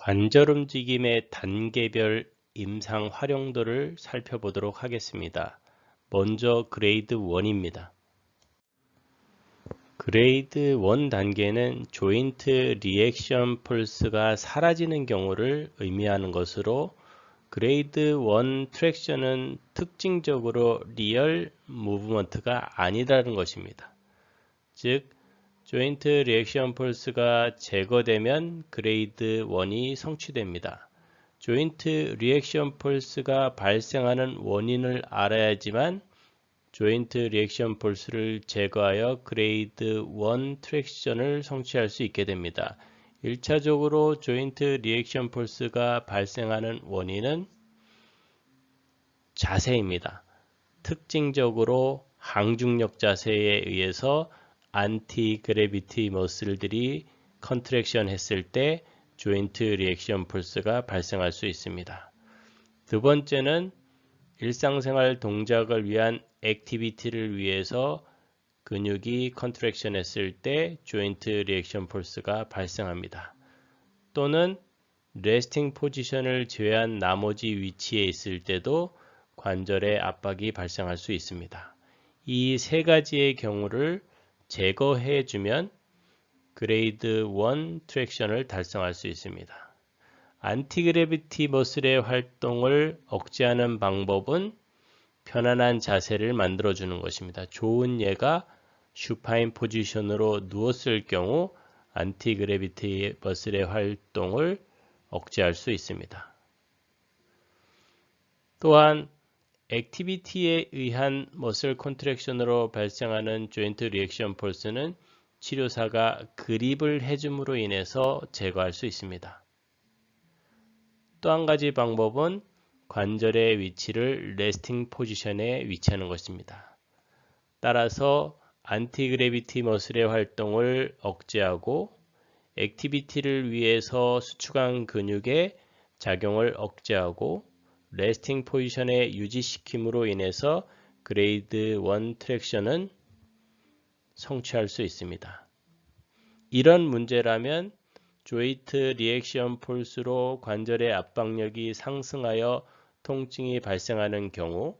관절 움직임의 단계별 임상 활용도를 살펴보도록 하겠습니다. 먼저 그레이드 1입니다. 그레이드 1 단계는 조인트 리액션 폴스가 사라지는 경우를 의미하는 것으로 그레이드 1 트랙션은 특징적으로 리얼 무브먼트가 아니라는 것입니다. 즉, 조인트 리액션 폴스가 제거되면 그레이드 1이 성취됩니다. 조인트 리액션 폴스가 발생하는 원인을 알아야지만 조인트 리액션 폴스를 제거하여 그레이드 1 트랙션을 성취할 수 있게 됩니다. 1차적으로 조인트 리액션 폴스가 발생하는 원인은 자세입니다. 특징적으로 항중력 자세에 의해서 안티 그래비티 머슬들이 컨트랙션 했을 때 조인트 리액션 폴스가 발생할 수 있습니다. 두 번째는 일상생활 동작을 위한 액티비티를 위해서 근육이 컨트랙션 했을 때 조인트 리액션 폴스가 발생합니다. 또는 레스팅 포지션을 제외한 나머지 위치에 있을 때도 관절의 압박이 발생할 수 있습니다. 이 세 가지의 경우를 제거해 주면 그레이드 1 트랙션을 달성할 수 있습니다. 안티그래비티 머슬의 활동을 억제하는 방법은 편안한 자세를 만들어 주는 것입니다. 좋은 예가 슈파인 포지션으로 누웠을 경우 안티그래비티 머슬의 활동을 억제할 수 있습니다. 또한 액티비티에 의한 머슬 컨트랙션으로 발생하는 조인트 리액션 폴스는 치료사가 그립을 해줌으로 인해서 제거할 수 있습니다. 또 한 가지 방법은 관절의 위치를 레스팅 포지션에 위치하는 것입니다. 따라서 안티그래비티 머슬의 활동을 억제하고 액티비티를 위해서 수축한 근육의 작용을 억제하고 레스팅 포지션에 유지시킴으로 인해서 그레이드 1 트랙션은 성취할 수 있습니다. 이런 문제라면 조인트 리액션 폴스로 관절의 압박력이 상승하여 통증이 발생하는 경우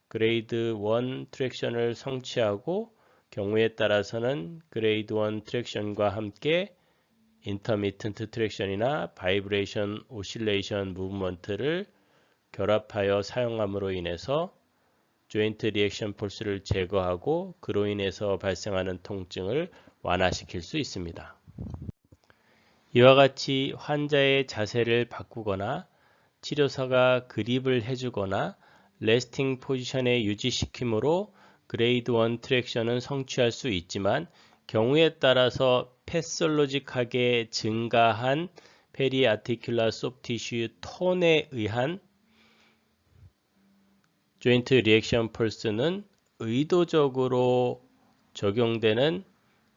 그레이드 1 트랙션을 성취하고 경우에 따라서는 그레이드 1 트랙션과 함께 인터미턴트 트랙션이나 바이브레이션 오실레이션 무브먼트를 결합하여 사용함으로 인해서 조인트 리액션 폴스를 제거하고 그로 인해서 발생하는 통증을 완화시킬 수 있습니다. 이와 같이 환자의 자세를 바꾸거나 치료사가 그립을 해주거나 레스팅 포지션에 유지시킴으로 그레이드 1 트랙션은 성취할 수 있지만 경우에 따라서 패솔로직하게 증가한 페리아티큘라 소프티슈 톤에 의한 조인트 리액션 폴스는 의도적으로 적용되는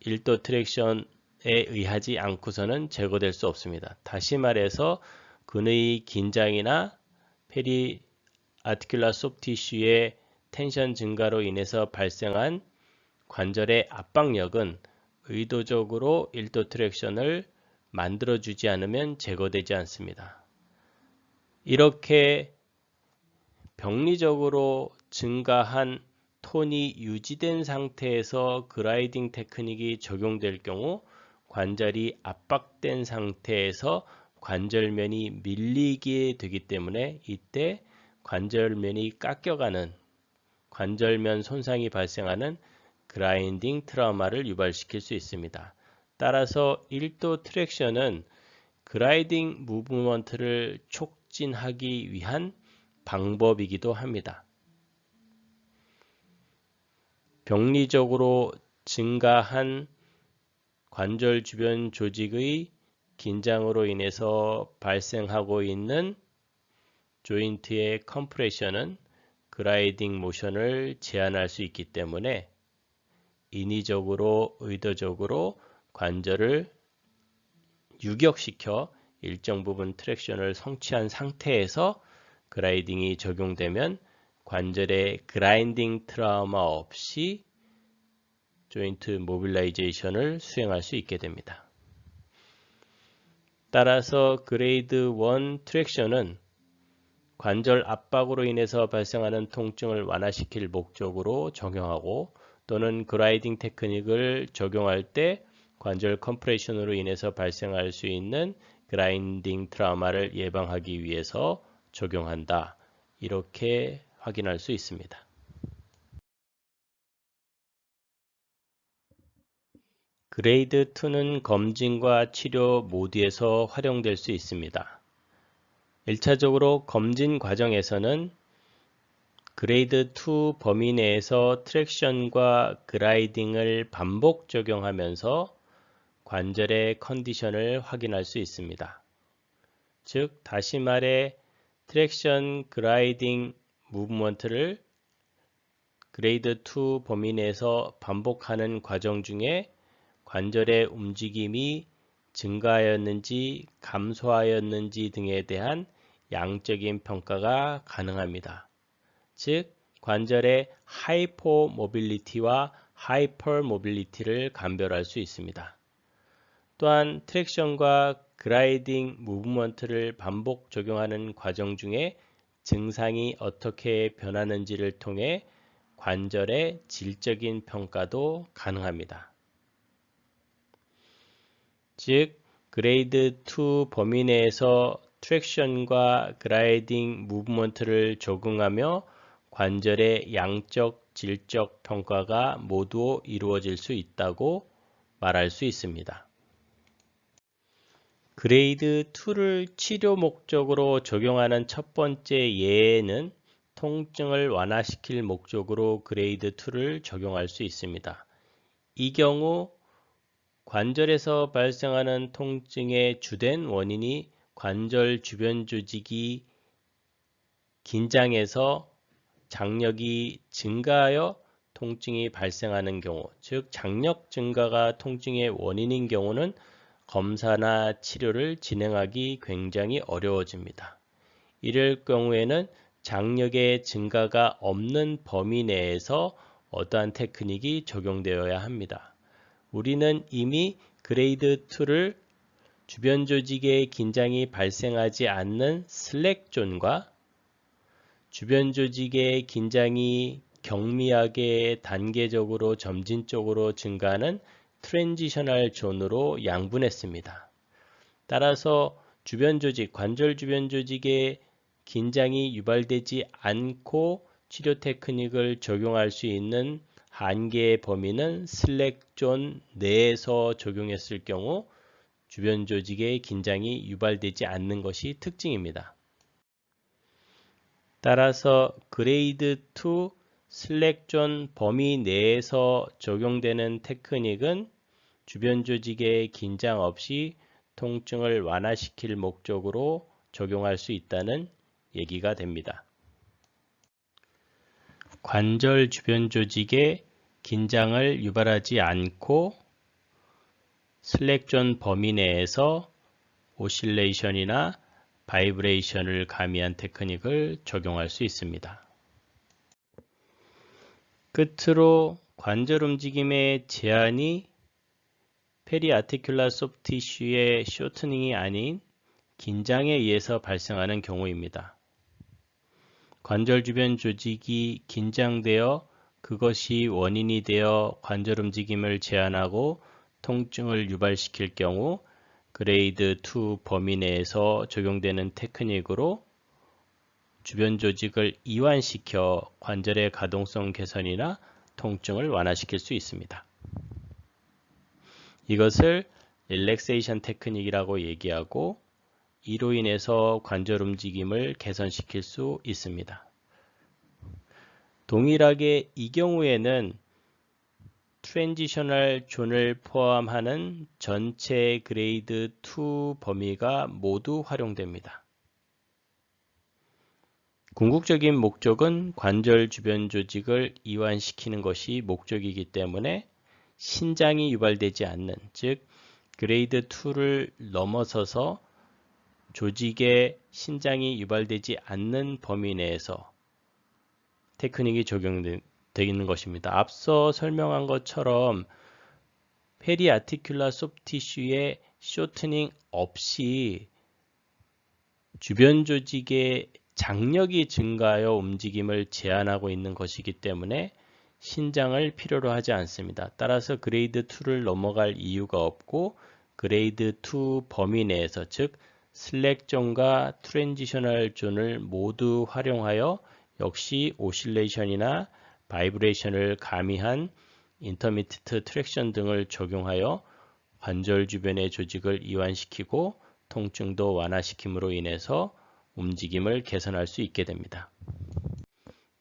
1도 트랙션에 의하지 않고서는 제거될 수 없습니다. 다시 말해서 근의 긴장이나 페리아티큘라 소프티슈의 텐션 증가로 인해서 발생한 관절의 압박력은 의도적으로 1도 트랙션을 만들어주지 않으면 제거되지 않습니다. 이렇게 병리적으로 증가한 톤이 유지된 상태에서 그라이딩 테크닉이 적용될 경우 관절이 압박된 상태에서 관절면이 밀리게 되기 때문에 이때 관절면이 깎여가는 관절면 손상이 발생하는 그라인딩 트라우마를 유발시킬 수 있습니다. 따라서 1도 트랙션은 그라이딩 무브먼트를 촉진하기 위한 방법이기도 합니다. 병리적으로 증가한 관절 주변 조직의 긴장으로 인해서 발생하고 있는 조인트의 컴프레션은 그라이딩 모션을 제한할 수 있기 때문에 인위적으로 의도적으로 관절을 유격시켜 일정 부분 트랙션을 성취한 상태에서 그라이딩이 적용되면 관절의 그라인딩 트라우마 없이 조인트 모빌라이제이션을 수행할 수 있게 됩니다. 따라서 그레이드 1 트랙션은 관절 압박으로 인해서 발생하는 통증을 완화시킬 목적으로 적용하고 또는 그라이딩 테크닉을 적용할 때 관절 컴프레션으로 인해서 발생할 수 있는 그라인딩 트라우마를 예방하기 위해서 적용한다. 이렇게 확인할 수 있습니다. 그레이드 2는 검진과 치료 모두에서 활용될 수 있습니다. 1차적으로 검진 과정에서는 그레이드 2 범위 내에서 트랙션과 그라이딩을 반복 적용하면서 관절의 컨디션을 확인할 수 있습니다. 즉, 다시 말해 트랙션, 그라이딩, 무브먼트를 그레이드 2 범위 내에서 반복하는 과정 중에 관절의 움직임이 증가하였는지 감소하였는지 등에 대한 양적인 평가가 가능합니다. 즉, 관절의 하이포 모빌리티와 하이퍼 모빌리티를 감별할 수 있습니다. 또한 트랙션과 그라이딩 무브먼트를 반복 적용하는 과정 중에 증상이 어떻게 변하는지를 통해 관절의 질적인 평가도 가능합니다. 즉, 그레이드 2 범위 내에서 트랙션과 그라이딩 무브먼트를 적용하며 관절의 양적, 질적 평가가 모두 이루어질 수 있다고 말할 수 있습니다. 그레이드 2를 치료 목적으로 적용하는 첫 번째 예에는 통증을 완화시킬 목적으로 그레이드 2를 적용할 수 있습니다. 이 경우 관절에서 발생하는 통증의 주된 원인이 관절 주변 조직이 긴장해서 장력이 증가하여 통증이 발생하는 경우, 즉 장력 증가가 통증의 원인인 경우는 검사나 치료를 진행하기 굉장히 어려워집니다. 이럴 경우에는 장력의 증가가 없는 범위 내에서 어떠한 테크닉이 적용되어야 합니다. 우리는 이미 그레이드 2를 주변 조직의 긴장이 발생하지 않는 슬랙 존과 주변 조직의 긴장이 경미하게 단계적으로 점진적으로 증가하는 트랜지셔널 존으로 양분했습니다. 따라서 주변 조직, 관절 주변 조직의 긴장이 유발되지 않고 치료 테크닉을 적용할 수 있는 한계의 범위는 슬랙 존 내에서 적용했을 경우 주변 조직의 긴장이 유발되지 않는 것이 특징입니다. 따라서 그레이드 2 슬랙 존 범위 내에서 적용되는 테크닉은 주변 조직의 긴장 없이 통증을 완화시킬 목적으로 적용할 수 있다는 얘기가 됩니다. 관절 주변 조직의 긴장을 유발하지 않고 슬랙 존 범위 내에서 오실레이션이나 바이브레이션을 가미한 테크닉을 적용할 수 있습니다. 끝으로 관절 움직임의 제한이 페리아티큘라 소프트 티슈의 쇼트닝이 아닌 긴장에 의해서 발생하는 경우입니다. 관절 주변 조직이 긴장되어 그것이 원인이 되어 관절 움직임을 제한하고 통증을 유발시킬 경우 그레이드 2 범위 내에서 적용되는 테크닉으로 주변 조직을 이완시켜 관절의 가동성 개선이나 통증을 완화시킬 수 있습니다. 이것을 릴렉세이션 테크닉이라고 얘기하고 이로 인해서 관절 움직임을 개선시킬 수 있습니다. 동일하게 이 경우에는 트랜지셔널 존을 포함하는 전체 그레이드 2 범위가 모두 활용됩니다. 궁극적인 목적은 관절 주변 조직을 이완시키는 것이 목적이기 때문에 신장이 유발되지 않는, 즉 그레이드 2를 넘어서서 조직에 신장이 유발되지 않는 범위 내에서 테크닉이 적용되는 것입니다. 앞서 설명한 것처럼 페리아티큘라 소프트 티슈의 쇼트닝 없이 주변 조직의 장력이 증가하여 움직임을 제한하고 있는 것이기 때문에 신장을 필요로 하지 않습니다. 따라서 그레이드 2를 넘어갈 이유가 없고 그레이드 2 범위 내에서 즉 슬랙 존과 트랜지셔널 존을 모두 활용하여 역시 오실레이션이나 바이브레이션을 가미한 인터미티트 트랙션 등을 적용하여 관절 주변의 조직을 이완시키고 통증도 완화시킴으로 인해서 움직임을 개선할 수 있게 됩니다.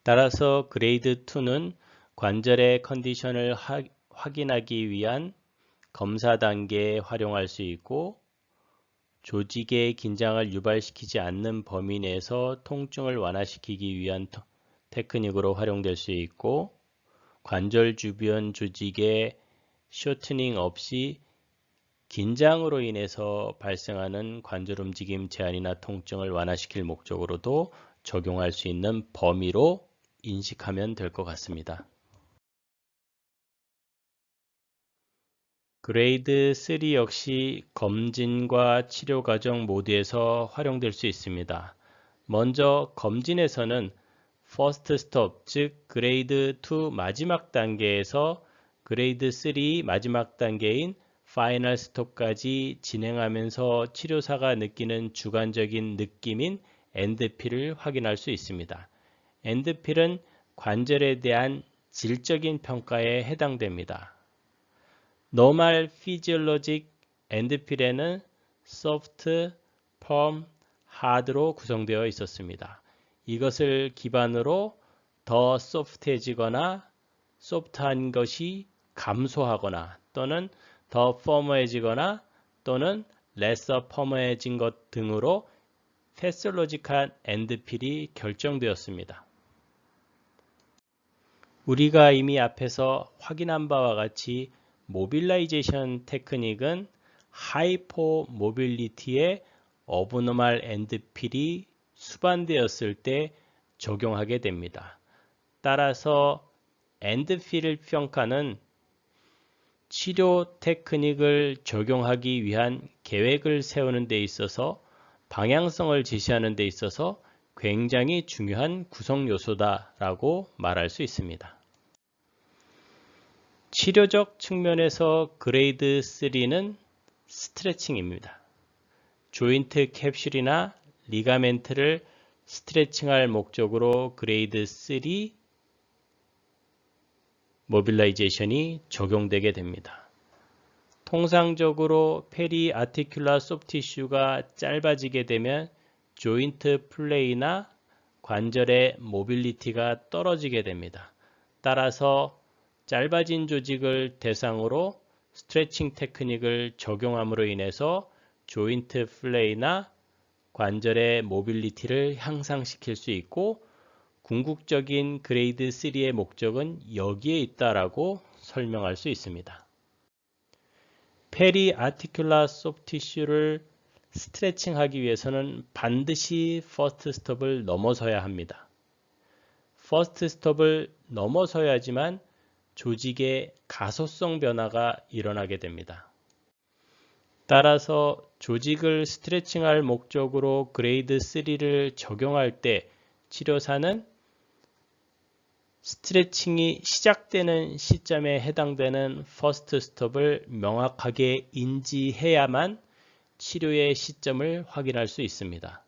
따라서 그레이드 2는 관절의 컨디션을 확인하기 위한 검사 단계에 활용할 수 있고 조직의 긴장을 유발시키지 않는 범위 내에서 통증을 완화시키기 위한 테크닉으로 활용될 수 있고 관절 주변 조직의 쇼트닝 없이 긴장으로 인해서 발생하는 관절 움직임 제한이나 통증을 완화시킬 목적으로도 적용할 수 있는 범위로 인식하면 될 것 같습니다. 그레이드 3 역시 검진과 치료 과정 모두에서 활용될 수 있습니다. 먼저 검진에서는 퍼스트 스톱, 즉 그레이드 2 마지막 단계에서 그레이드 3 마지막 단계인 파이널 스톱까지 진행하면서 치료사가 느끼는 주관적인 느낌인 엔드필을 확인할 수 있습니다. 엔드필은 관절에 대한 질적인 평가에 해당됩니다. 노멀 피지올로직 엔드필에는 소프트, 펌, 하드로 구성되어 있었습니다. 이것을 기반으로 더 소프트해지거나 소프트한 것이 감소하거나 또는 더 펌해지거나 또는 레서 펌해진 것 등으로 패솔로직한 엔드필이 결정되었습니다. 우리가 이미 앞에서 확인한 바와 같이 모빌라이제이션 테크닉은 하이포 모빌리티의 어브노멀 엔드필이 수반되었을 때 적용하게 됩니다. 따라서 엔드필 평가는 치료 테크닉을 적용하기 위한 계획을 세우는 데 있어서 방향성을 제시하는 데 있어서 굉장히 중요한 구성 요소다라고 말할 수 있습니다. 치료적 측면에서 그레이드 3는 스트레칭입니다. 조인트 캡슐이나 리가멘트를 스트레칭할 목적으로 그레이드 3 모빌라이제이션이 적용되게 됩니다. 통상적으로 페리 아티큘라 소프티슈가 짧아지게 되면 조인트 플레이나 관절의 모빌리티가 떨어지게 됩니다. 따라서 짧아진 조직을 대상으로 스트레칭 테크닉을 적용함으로 인해서 조인트 플레이나 관절의 모빌리티를 향상시킬 수 있고 궁극적인 그레이드 3의 목적은 여기에 있다라고 설명할 수 있습니다. 페리 아티큘라 소프티슈를 스트레칭하기 위해서는 반드시 퍼스트 스톱을 넘어서야 합니다. 퍼스트 스톱을 넘어서야지만 조직의 가소성 변화가 일어나게 됩니다. 따라서 조직을 스트레칭할 목적으로 그레이드 3를 적용할 때 치료사는 스트레칭이 시작되는 시점에 해당되는 퍼스트 스톱을 명확하게 인지해야만 치료의 시점을 확인할 수 있습니다.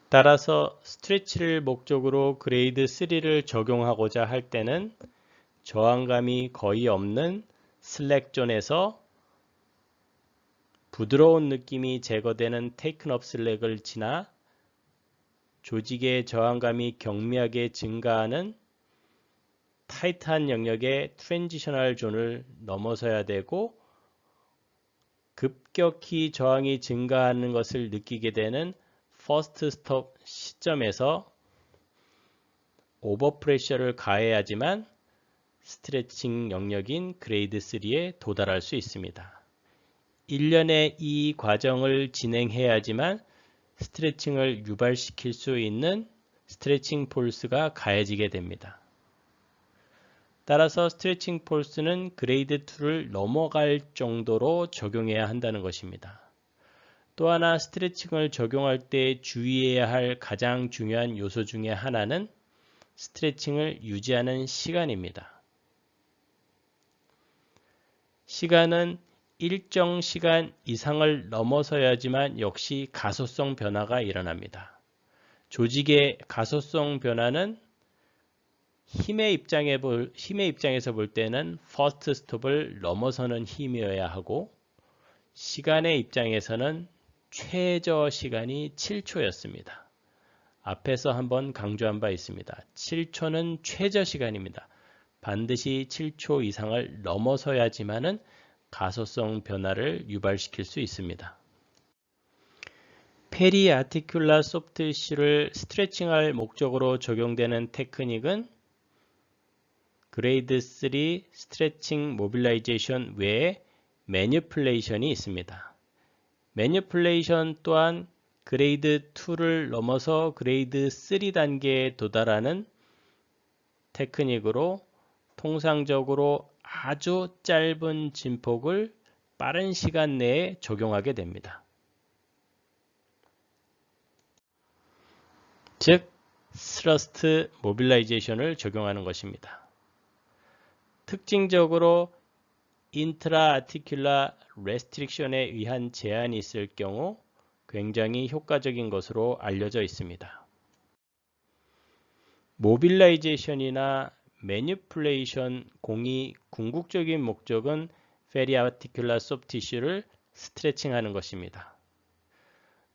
따라서 스트레치를 목적으로 그레이드 3를 적용하고자 할 때는 저항감이 거의 없는 슬랙 존에서 부드러운 느낌이 제거되는 테이큰 업 슬랙을 지나 조직의 저항감이 경미하게 증가하는 타이트한 영역의 트랜지셔널 존을 넘어서야 되고 급격히 저항이 증가하는 것을 느끼게 되는 퍼스트 스톱 시점에서 오버프레셔를 가해야지만 스트레칭 영역인 그레이드 3에 도달할 수 있습니다. 1년의 이 과정을 진행해야지만 스트레칭을 유발시킬 수 있는 스트레칭 폴스가 가해지게 됩니다. 따라서 스트레칭 폴스는 그레이드 2를 넘어갈 정도로 적용해야 한다는 것입니다. 또 하나 스트레칭을 적용할 때 주의해야 할 가장 중요한 요소 중에 하나는 스트레칭을 유지하는 시간입니다. 시간은 일정 시간 이상을 넘어서야지만 역시 가소성 변화가 일어납니다. 조직의 가소성 변화는 힘의 입장에서 볼 때는 퍼스트 스톱을 넘어서는 힘이어야 하고 시간의 입장에서는 최저 시간이 7초였습니다. 앞에서 한번 강조한 바 있습니다. 7초는 최저 시간입니다. 반드시 7초 이상을 넘어서야지만은 가소성 변화를 유발시킬 수 있습니다. 페리아티큘라 소프트 티슈를 스트레칭할 목적으로 적용되는 테크닉은 그레이드 3 스트레칭 모빌라이제이션 외에 매니플레이션이 있습니다. 매니플레이션 또한 그레이드 2를 넘어서 그레이드 3 단계에 도달하는 테크닉으로 통상적으로 아주 짧은 진폭을 빠른 시간 내에 적용하게 됩니다. 즉, 스러스트 모빌라이제이션을 적용하는 것입니다. 특징적으로 인트라아티큘라 레스트릭션에 의한 제한이 있을 경우 굉장히 효과적인 것으로 알려져 있습니다. 모빌라이제이션이나 매니플레이션 공이 궁극적인 목적은 페리아티큘라 소프트 티슈를 스트레칭하는 것입니다.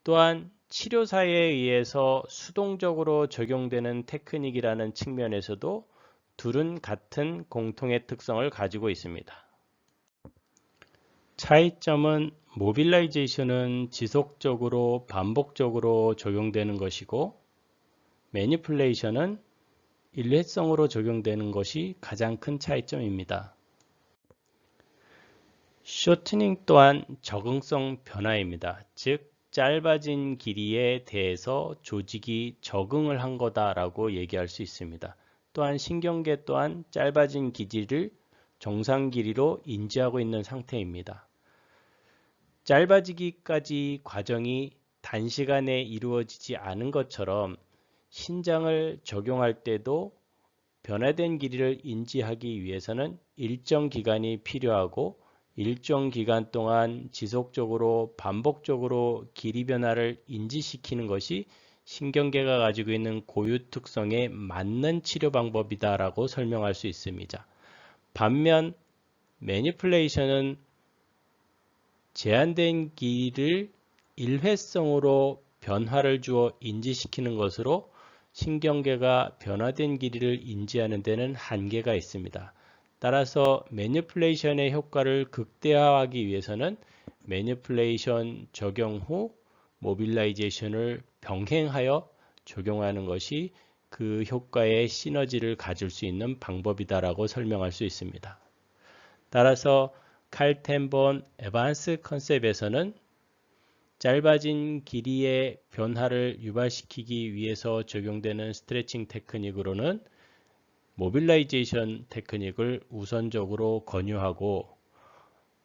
또한 치료사에 의해서 수동적으로 적용되는 테크닉이라는 측면에서도 둘은 같은 공통의 특성을 가지고 있습니다. 차이점은 모빌라이제이션은 지속적으로 반복적으로 적용되는 것이고 매니플레이션은 일회성으로 적용되는 것이 가장 큰 차이점입니다. 쇼트닝 또한 적응성 변화입니다. 즉 짧아진 길이에 대해서 조직이 적응을 한 거다라고 얘기할 수 있습니다. 또한 신경계 또한 짧아진 길이를 정상 길이로 인지하고 있는 상태입니다. 짧아지기까지 과정이 단시간에 이루어지지 않은 것처럼 신장을 적용할 때도 변화된 길이를 인지하기 위해서는 일정 기간이 필요하고 일정 기간 동안 지속적으로 반복적으로 길이 변화를 인지시키는 것이 신경계가 가지고 있는 고유 특성에 맞는 치료 방법이다라고 설명할 수 있습니다. 반면 매니플레이션은 제한된 길이를 일회성으로 변화를 주어 인지시키는 것으로 신경계가 변화된 길이를 인지하는 데는 한계가 있습니다. 따라서 매니플레이션의 효과를 극대화하기 위해서는 매니플레이션 적용 후 모빌라이제이션을 병행하여 적용하는 것이 그 효과의 시너지를 가질 수 있는 방법이다라고 설명할 수 있습니다. 따라서 칼텐본 에반스 컨셉에서는 짧아진 길이의 변화를 유발시키기 위해서 적용되는 스트레칭 테크닉으로는 모빌라이제이션 테크닉을 우선적으로 권유하고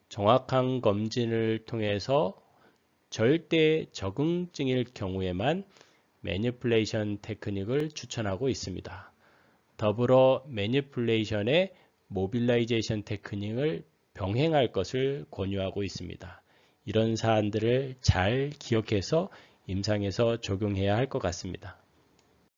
정확한 검진을 통해서 절대 적응증일 경우에만 매니플레이션 테크닉을 추천하고 있습니다. 더불어 매니플레이션의 모빌라이제이션 테크닉을 병행할 것을 권유하고 있습니다. 이런 사안들을 잘 기억해서 임상에서 적용해야 할 것 같습니다.